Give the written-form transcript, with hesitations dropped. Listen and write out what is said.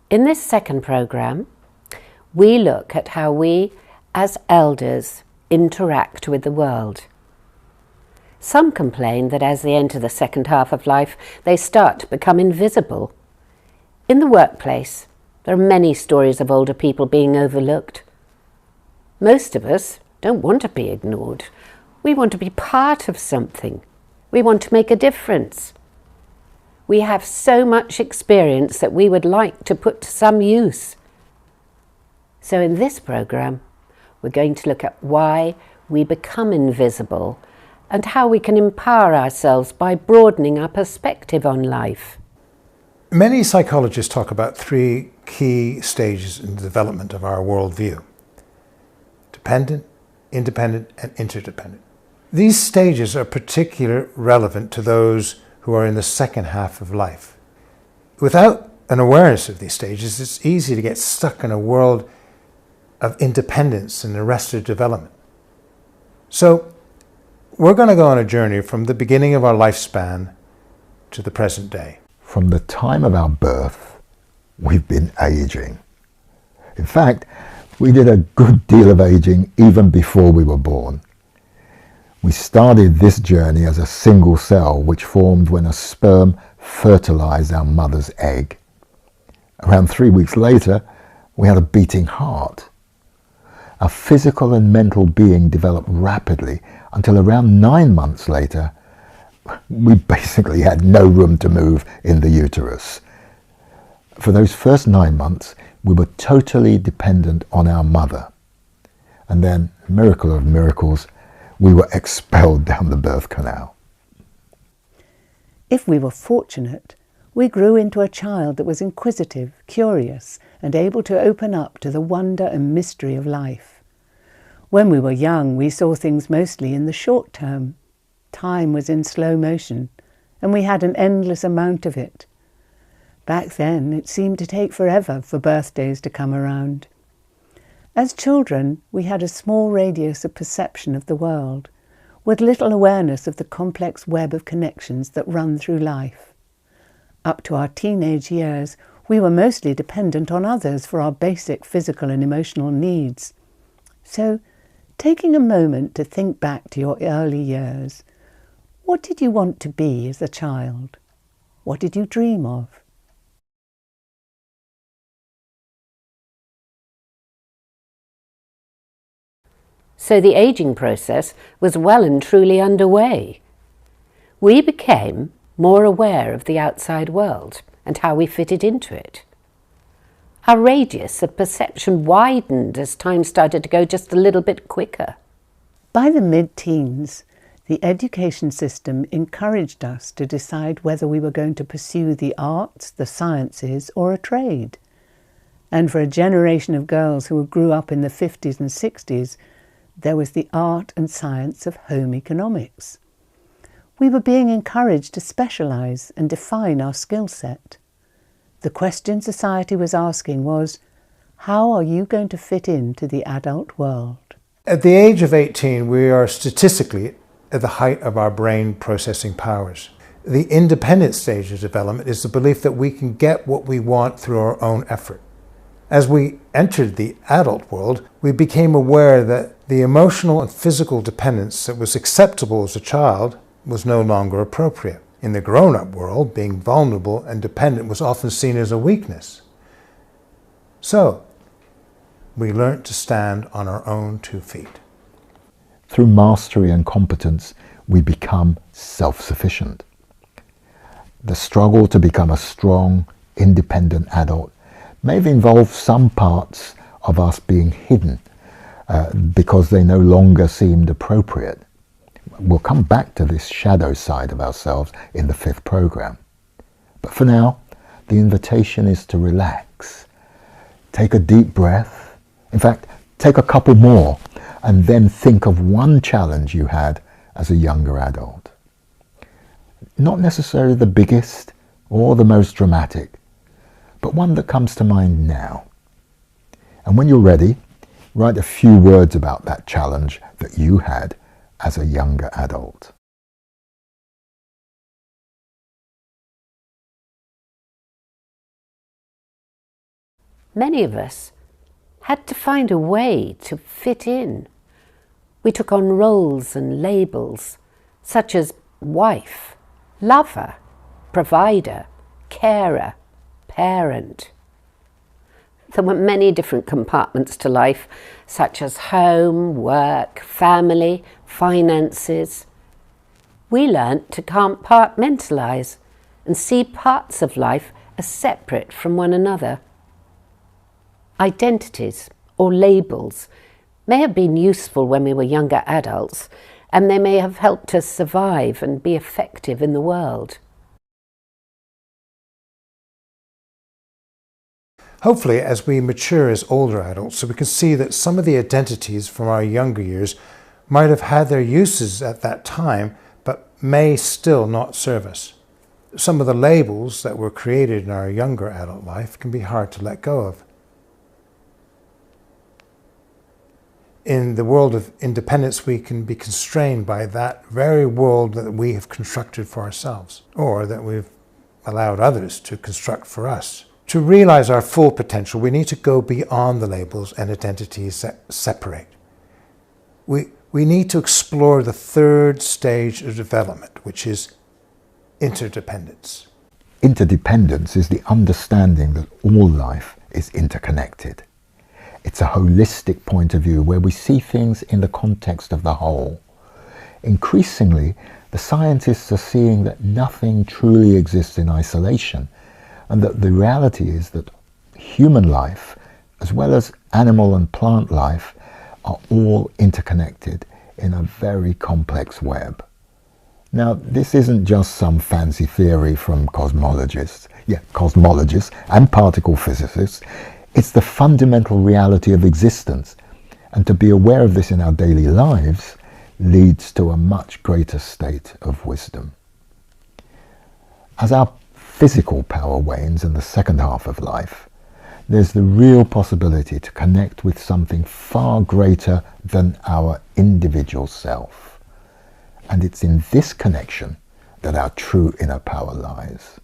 In this second programme, we look at how we, as elders, interact with the world. Some complain that as they enter the second half of life, they start to become invisible. In the workplace, there are many stories of older people being overlooked. Most of us don't want to be ignored. We want to be part of something. We want to make a difference. We have so much experience that we would like to put to some use. So in this programme, we're going to look at why we become invisible and how we can empower ourselves by broadening our perspective on life. Many psychologists talk about three key stages in the development of our worldview: dependent, independent, and interdependent. These stages are particularly relevant to those who are in the second half of life. Without an awareness of these stages, it's easy to get stuck in a world of independence and arrested development. So we're going to go on a journey from the beginning of our lifespan to the present day. From the time of our birth, we've been aging. In fact, we did a good deal of aging even before we were born. We started this journey as a single cell which formed when a sperm fertilized our mother's egg. Around 3 weeks later, we had a beating heart. Our physical and mental being developed rapidly until around 9 months later, we basically had no room to move in the uterus. For those first 9 months, we were totally dependent on our mother. And then, miracle of miracles, we were expelled down the birth canal. If we were fortunate, we grew into a child that was inquisitive, curious, and able to open up to the wonder and mystery of life. When we were young, we saw things mostly in the short term. Time was in slow motion, and we had an endless amount of it. Back then, it seemed to take forever for birthdays to come around. As children, we had a small radius of perception of the world, with little awareness of the complex web of connections that run through life. Up to our teenage years, we were mostly dependent on others for our basic physical and emotional needs. So, taking a moment to think back to your early years, what did you want to be as a child? What did you dream of? So the ageing process was well and truly underway. We became more aware of the outside world and how we fitted into it. Our radius of perception widened as time started to go just a little bit quicker. By the mid-teens, the education system encouraged us to decide whether we were going to pursue the arts, the sciences, or a trade. And for a generation of girls who grew up in the 50s and 60s, there was the art and science of home economics. We were being encouraged to specialise and define our skill set. The question society was asking was, how are you going to fit into the adult world? At the age of 18, we are statistically at the height of our brain processing powers. The independent stage of development is the belief that we can get what we want through our own effort. As we entered the adult world, we became aware that the emotional and physical dependence that was acceptable as a child was no longer appropriate. In the grown-up world, being vulnerable and dependent was often seen as a weakness. So, we learnt to stand on our own 2 feet. Through mastery and competence, we become self-sufficient. The struggle to become a strong, independent adult may have involved some parts of us being hidden because they no longer seemed appropriate. We'll come back to this shadow side of ourselves in the 5th program. But for now, the invitation is to relax. Take a deep breath. In fact, take a couple more, and then think of one challenge you had as a younger adult. Not necessarily the biggest or the most dramatic, but one that comes to mind now. And when you're ready, write a few words about that challenge that you had as a younger adult. Many of us had to find a way to fit in. We took on roles and labels such as wife, lover, provider, carer, parent. There were many different compartments to life, such as home, work, family, finances. We learnt to compartmentalise and see parts of life as separate from one another. Identities or labels may have been useful when we were younger adults, and they may have helped us survive and be effective in the world. Hopefully, as we mature as older adults, so we can see that some of the identities from our younger years might have had their uses at that time, but may still not serve us. Some of the labels that were created in our younger adult life can be hard to let go of. In the world of independence, we can be constrained by that very world that we have constructed for ourselves, or that we've allowed others to construct for us. To realize our full potential, we need to go beyond the labels and identities that separate. We need to explore the third stage of development, which is interdependence. Interdependence is the understanding that all life is interconnected. It's a holistic point of view where we see things in the context of the whole. Increasingly, the scientists are seeing that nothing truly exists in isolation, and that the reality is that human life, as well as animal and plant life, are all interconnected in a very complex web. Now, this isn't just some fancy theory from cosmologists and particle physicists. It's the fundamental reality of existence, and to be aware of this in our daily lives leads to a much greater state of wisdom. As our physical power wanes in the second half of life, there's the real possibility to connect with something far greater than our individual self. And it's in this connection that our true inner power lies.